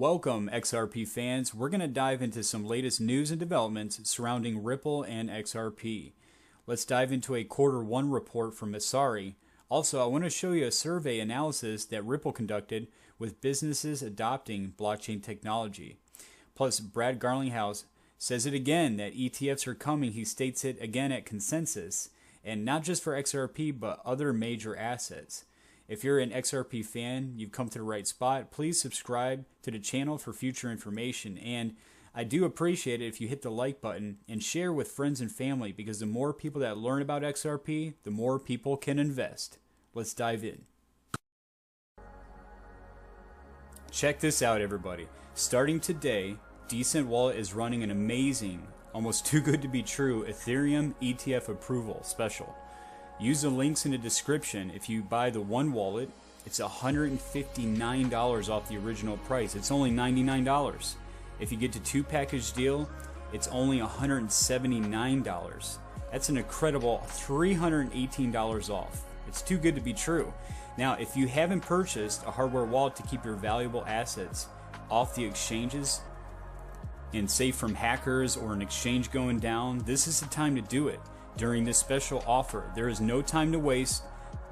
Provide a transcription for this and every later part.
Welcome, XRP fans. We're going to dive into some latest news and developments surrounding Ripple and XRP. Let's dive into a Q1 report from Masari. Also, I want to show you a survey analysis that Ripple conducted with businesses adopting blockchain technology. Plus, Brad Garlinghouse says it again that ETFs are coming. He states it again at Consensus, and not just for XRP, but other major assets. If you're an XRP fan, you've come to the right spot. Please subscribe to the channel for future information. And I do appreciate it if you hit the like button and share with friends and family, because the more people that learn about XRP, the more people can invest. Let's dive in. Check this out, everybody. Starting today, Decent Wallet is running an amazing, almost too good to be true, Ethereum ETF approval special. Use the links in the description. If you buy the one wallet, it's $159 off the original price. It's only $99. If you get the two package deal, it's only $179. That's an incredible $318 off. It's too good to be true. Now, if you haven't purchased a hardware wallet to keep your valuable assets off the exchanges and safe from hackers or an exchange going down, this is the time to do it. During this special offer, there is no time to waste.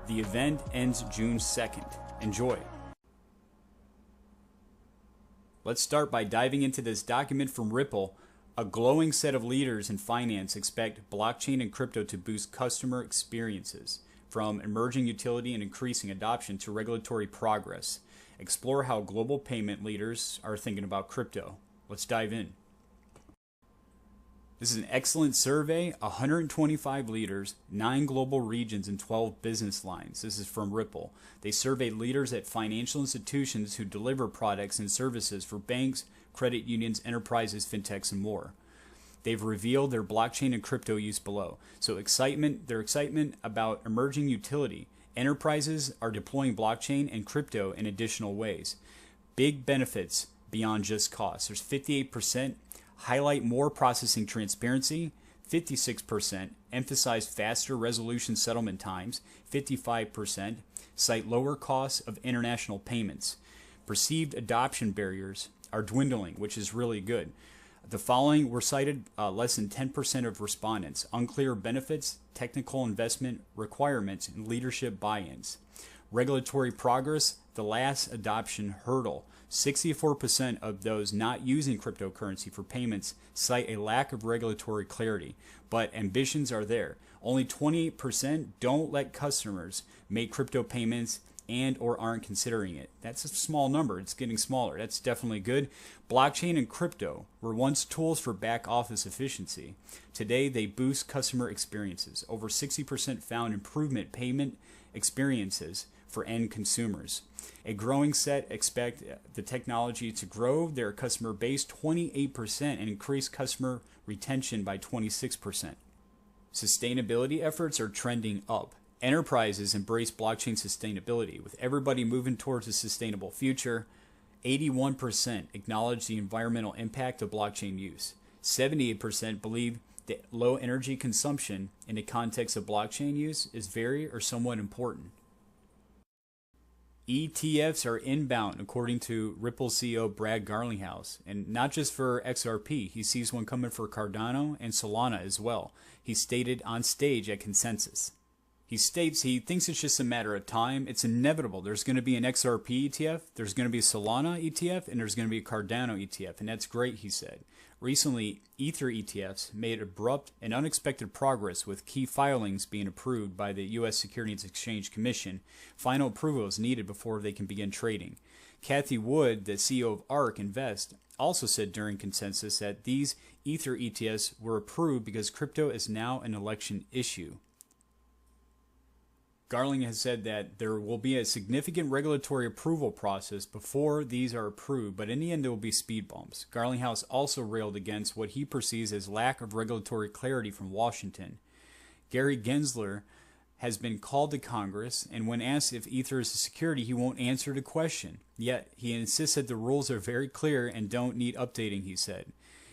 The event ends June 2nd. Enjoy. Let's start by diving into this document from Ripple. A glowing set of leaders in finance expect blockchain and crypto to boost customer experiences, from emerging utility and increasing adoption to regulatory progress. Explore how global payment leaders are thinking about crypto. Let's dive in. This is an excellent survey, 125 leaders, 9 global regions, and 12 business lines. This is from Ripple. They surveyed leaders at financial institutions who deliver products and services for banks, credit unions, enterprises, fintechs, and more. They've revealed their blockchain and crypto use below. So their excitement about emerging utility. Enterprises are deploying blockchain and crypto in additional ways. Big benefits beyond just cost. There's 58%. Highlight more processing transparency, 56%, emphasize faster resolution settlement times, 55%, cite lower costs of international payments. Perceived adoption barriers are dwindling, which is really good. The following were cited: less than 10% of respondents, unclear benefits, technical investment requirements, and leadership buy-ins. Regulatory progress, the last adoption hurdle. 64% of those not using cryptocurrency for payments cite a lack of regulatory clarity, but ambitions are there. Only 28% don't let customers make crypto payments and or aren't considering it. That's a small number. It's getting smaller. That's definitely good. Blockchain and crypto were once tools for back office efficiency. Today, they boost customer experiences. Over 60% found improvement payment experiences for end consumers. A growing set expect the technology to grow their customer base 28% and increase customer retention by 26%. Sustainability efforts are trending up. Enterprises embrace blockchain sustainability. With everybody moving towards a sustainable future, 81% acknowledge the environmental impact of blockchain use. 78% believe that low energy consumption in the context of blockchain use is very or somewhat important. ETFs are inbound, according to Ripple CEO Brad Garlinghouse, and not just for XRP. He sees one coming for Cardano and Solana as well. He stated on stage at Consensus. He states he thinks it's just a matter of time. It's inevitable. There's going to be an XRP ETF, there's going to be a Solana ETF, and there's going to be a Cardano ETF, and that's great, he said. Recently, Ether ETFs made abrupt and unexpected progress, with key filings being approved by the U.S. Securities and Exchange Commission. Final approval is needed before they can begin trading. Cathie Wood, the CEO of ARK Invest, also said during Consensus that these Ether ETFs were approved because crypto is now an election issue. Garling has said that there will be a significant regulatory approval process before these are approved, but in the end there will be speed bumps. Garlinghouse also railed against what he perceives as lack of regulatory clarity from Washington. Gary Gensler has been called to Congress, and when asked if Ether is a security, he won't answer the question. Yet he insists that the rules are very clear and don't need updating, he said.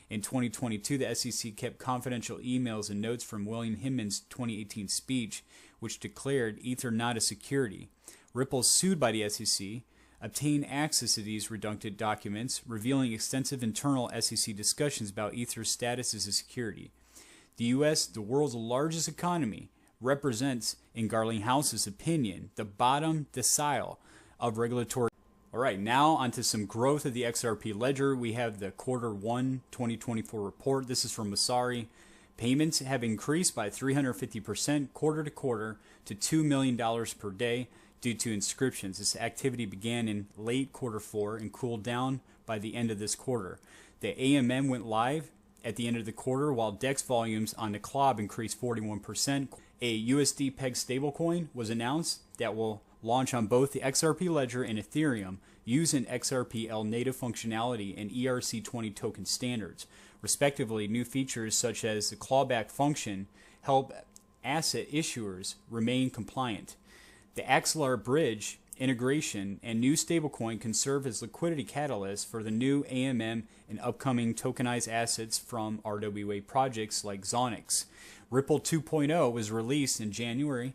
In 2022, the SEC kept confidential emails and notes from William Hinman's 2018 speech, which declared Ether not a security. Ripple sued by the SEC obtain access to these redundant documents, revealing extensive internal SEC discussions about Ether's status as a security. The U.S., the world's largest economy, represents, in Garlinghouse's opinion, the bottom decile of regulatory. All right, now onto some growth of the XRP ledger. We have the Q1 2024 report. This is from Masari. Payments have increased by 350% quarter to quarter to $2 million per day due to inscriptions. This activity began in late Q4 and cooled down by the end of this quarter. The AMM went live at the end of the quarter, while DEX volumes on the CLOB increased 41%. A USD peg stablecoin was announced that will launch on both the XRP ledger and Ethereum using XRPL native functionality and ERC20 token standards. Respectively, new features such as the clawback function help asset issuers remain compliant. The Axelar bridge integration and new stablecoin can serve as liquidity catalysts for the new AMM and upcoming tokenized assets from RWA projects like Zonix. Ripple 2.0 was released in January.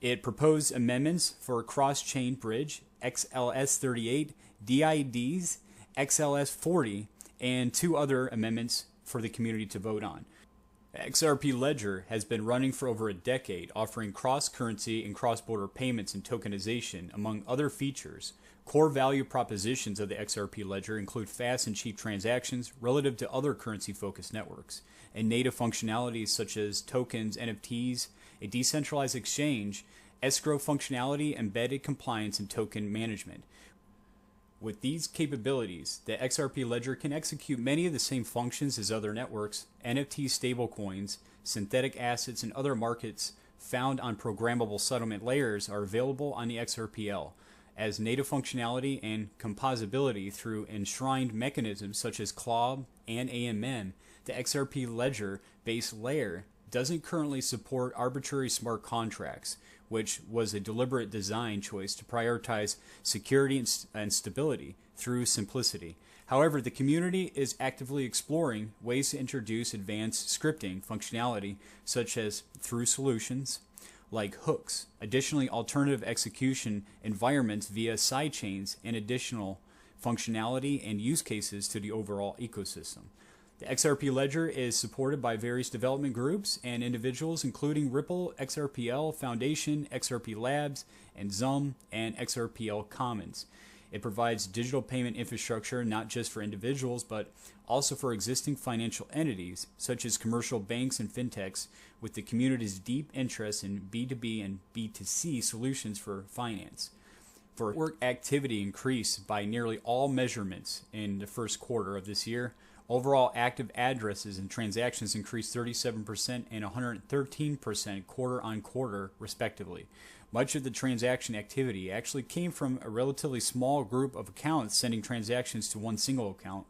It proposed amendments for a cross-chain bridge, XLS38, DIDs, XLS40, and 2 other amendments for the community to vote on. XRP Ledger has been running for over a decade, offering cross-currency and cross-border payments and tokenization, among other features. Core value propositions of the XRP Ledger include fast and cheap transactions relative to other currency-focused networks, and native functionalities such as tokens, NFTs, a decentralized exchange, escrow functionality, embedded compliance, and token management. With these capabilities, the XRP Ledger can execute many of the same functions as other networks. NFT stablecoins, synthetic assets, and other markets found on programmable settlement layers are available on the XRPL as native functionality and composability through enshrined mechanisms such as CLOB and AMM. The XRP Ledger base layer doesn't currently support arbitrary smart contracts, which was a deliberate design choice to prioritize security and stability through simplicity. However, the community is actively exploring ways to introduce advanced scripting functionality, such as through solutions like hooks, additionally alternative execution environments via sidechains, and additional functionality and use cases to the overall ecosystem. The XRP Ledger is supported by various development groups and individuals, including Ripple, XRPL Foundation, XRP Labs, and Zum, and XRPL Commons. It provides digital payment infrastructure not just for individuals, but also for existing financial entities, such as commercial banks and fintechs, with the community's deep interest in B2B and B2C solutions for finance. For network activity increased by nearly all measurements in the first quarter of this year. Overall active addresses and transactions increased 37% and 113% quarter on quarter, respectively. Much of the transaction activity actually came from a relatively small group of accounts sending transactions to one single account.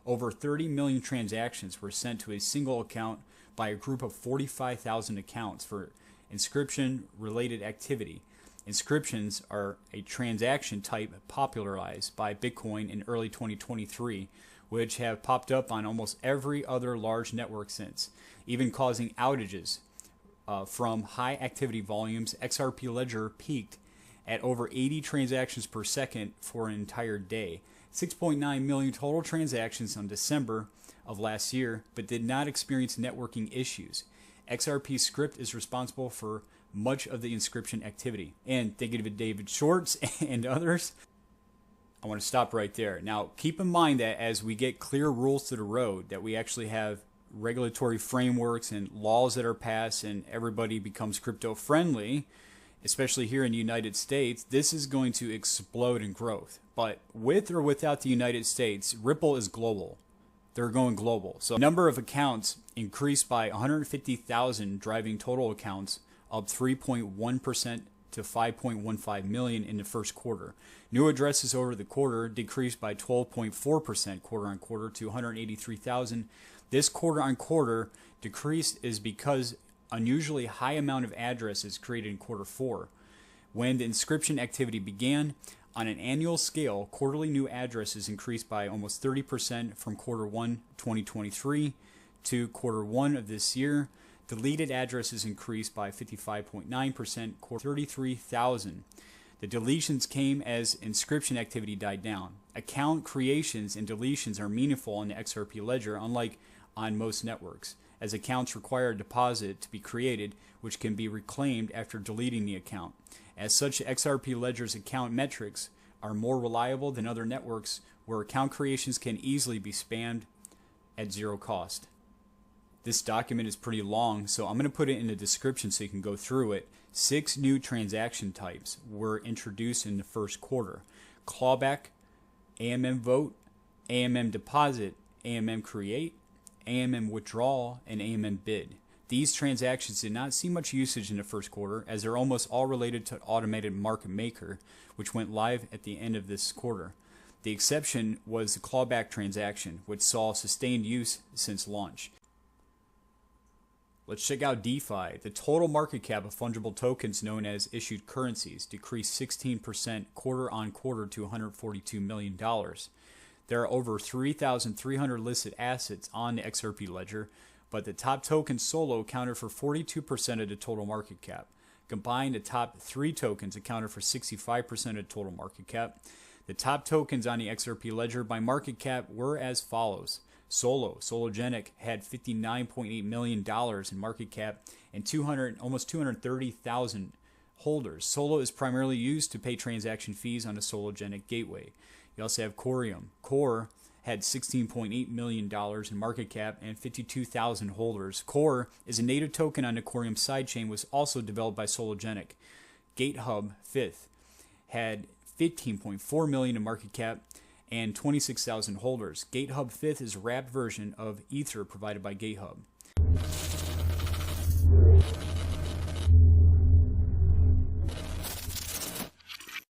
Over 30 million transactions were sent to a single account by a group of 45,000 accounts for inscription-related activity. Inscriptions are a transaction type popularized by Bitcoin in early 2023, which have popped up on almost every other large network since, even causing outages from high activity volumes. XRP Ledger peaked at over 80 transactions per second for an entire day. 6.9 million total transactions on December of last year, but did not experience networking issues. XRP script is responsible for much of the inscription activity. And thinking of David Schwartz and others, I want to stop right there. Now, keep in mind that as we get clear rules to the road, that we actually have regulatory frameworks and laws that are passed and everybody becomes crypto friendly, especially here in the United States, this is going to explode in growth. But with or without the United States, Ripple is global. They're going global. So the number of accounts increased by 150,000, driving total accounts up 3.1% to 5.15 million in the first quarter. New addresses over the quarter decreased by 12.4% quarter on quarter to 183,000. This quarter on quarter decrease is because unusually high amount of addresses created in quarter 4. When the inscription activity began, on an annual scale, quarterly new addresses increased by almost 30% from quarter 1 2023 to quarter 1 of this year. Deleted addresses increased by 55.9%, 33,000. The deletions came as inscription activity died down. Account creations and deletions are meaningful on the XRP ledger, unlike on most networks, as accounts require a deposit to be created, which can be reclaimed after deleting the account. As such, XRP ledger's account metrics are more reliable than other networks where account creations can easily be spammed at zero cost. This document is pretty long, so I'm going to put it in the description so you can go through it. 6 new transaction types were introduced in the first quarter: clawback, AMM vote, AMM deposit, AMM create, AMM withdrawal, and AMM bid. These transactions did not see much usage in the first quarter, as they're almost all related to automated market maker, which went live at the end of this quarter. The exception was the clawback transaction, which saw sustained use since launch. Let's check out DeFi. The total market cap of fungible tokens known as issued currencies decreased 16% quarter on quarter to $142 million. There are over 3,300 listed assets on the XRP ledger, but the top token solo accounted for 42% of the total market cap. Combined, the top 3 tokens accounted for 65% of the total market cap. The top tokens on the XRP ledger by market cap were as follows. Sologenic had $59.8 million in market cap and almost 230,000 holders. Solo is primarily used to pay transaction fees on the Sologenic gateway. You also have Corium. Core had $16.8 million in market cap and 52,000 holders. Core is a native token on the Corium sidechain, was also developed by Sologenic. GateHub, fifth, had $15.4 million in market cap and 26,000 holders. GateHub fifth is a wrapped version of Ether provided by GateHub.